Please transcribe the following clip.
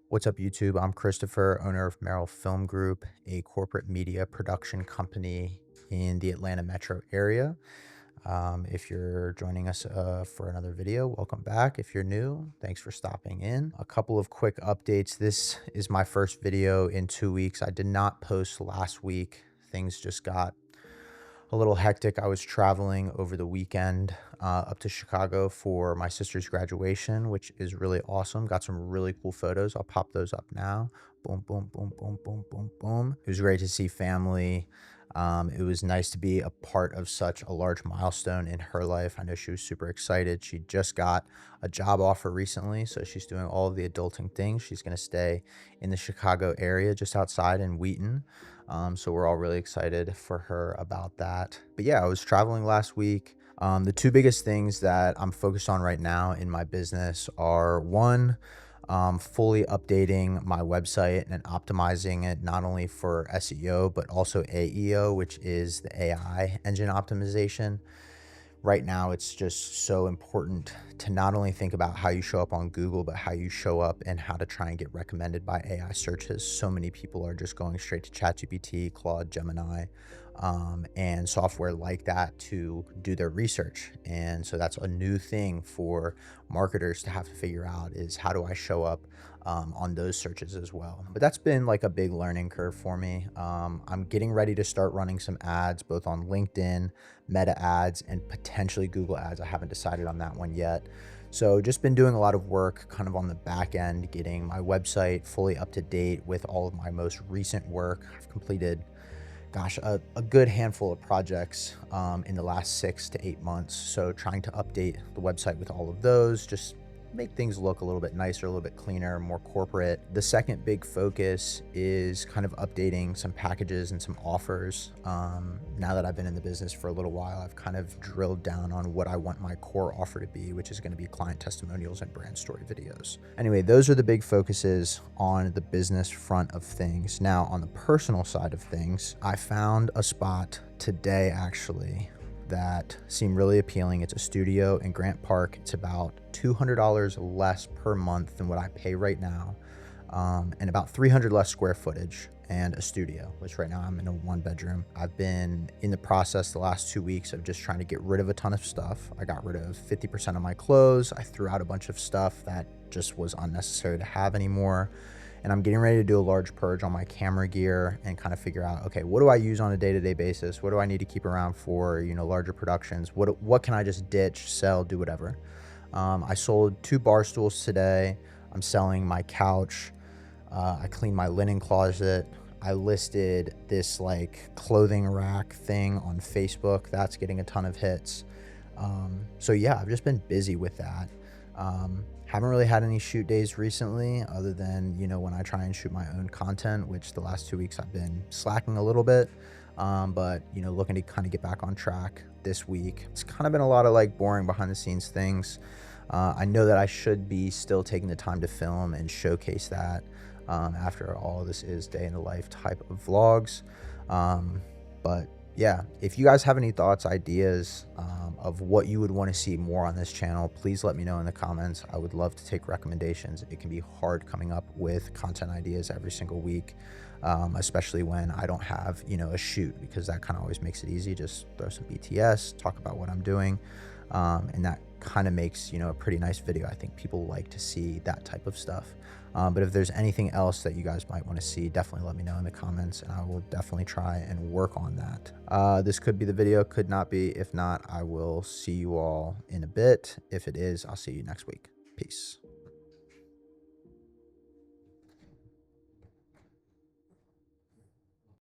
What's up, YouTube? I'm Christopher, owner of Merrill Film Group, a corporate media production company in the Atlanta metro area. If you're joining us for another video, welcome back. If you're new, thanks for stopping in. A couple of quick updates. This is my first video in 2 weeks. I did not post last week. Things just got a little hectic. I was traveling over the weekend up to Chicago for my sister's graduation, which is really awesome. Got some really cool photos. I'll pop those up now. Boom, boom, boom, boom, boom, boom, boom. It was great to see family. It was nice to be a part of such a large milestone in her life. I know she was super excited. She just got a job offer recently, so she's doing all of the adulting things. She's going to stay in the Chicago area, just outside in Wheaton. So we're all really excited for her about that. But yeah, I was traveling last week. The two biggest things that I'm focused on right now in my business are one, fully updating my website and optimizing it not only for SEO, but also AEO, which is the AI engine optimization. Right now, it's just so important to not only think about how you show up on Google, but how you show up and how to try and get recommended by AI searches. So many people are just going straight to ChatGPT, Claude, Gemini, and software like that to do their research. And so that's a new thing for marketers to have to figure out, is how do I show up on those searches as well. But that's been like a big learning curve for me. I'm getting ready to start running some ads both on LinkedIn, Meta ads, and potentially Google ads. I haven't decided on that one yet. So just been doing a lot of work kind of on the back end, getting my website fully up to date with all of my most recent work. I've completed, gosh, a good handful of projects in the last 6 to 8 months. So trying to update the website with all of those, just make things look a little bit nicer, a little bit cleaner, more corporate. The second big focus is kind of updating some packages and some offers. Now that I've been in the business for a little while, I've kind of drilled down on what I want my core offer to be, which is going to be client testimonials and brand story videos. Anyway, those are the big focuses on the business front of things. Now, on the personal side of things, I found a spot today actually that seemed really appealing. It's a studio in Grant Park. It's about $200 less per month than what I pay right now, and about 300 less square footage, and a studio, which right now I'm in a 1-bedroom. I've been in the process the last 2 weeks of just trying to get rid of a ton of stuff. I got rid of 50% of my clothes. I threw out a bunch of stuff that just was unnecessary to have anymore. And I'm getting ready to do a large purge on my camera gear and kind of figure out, okay, what do I use on a day-to-day basis? What do I need to keep around for, larger productions? What can I just ditch, sell, do whatever? I sold 2 bar stools today. I'm selling my couch. I cleaned my linen closet. I listed this like clothing rack thing on Facebook. That's getting a ton of hits. So yeah, I've just been busy with that. Haven't really had any shoot days recently other than, when I try and shoot my own content, which the last 2 weeks I've been slacking a little bit. But, looking to kind of get back on track this week. It's kind of been a lot of like boring behind the scenes things. I know that I should be still taking the time to film and showcase that after all of this is day in the life type of vlogs. But yeah, if you guys have any thoughts, ideas of what you would want to see more on this channel, please let me know in the comments. I would love to take recommendations. It can be hard coming up with content ideas every single week, especially when I don't have, a shoot, because that kind of always makes it easy. Just throw some BTS, talk about what I'm doing, and that kind of makes, a pretty nice video. I think people like to see that type of stuff. But if there's anything else that you guys might want to see, definitely let me know in the comments, and I will definitely try and work on that. This could be the video, could not be. If not, I will see you all in a bit. If it is, I'll see you next week. Peace.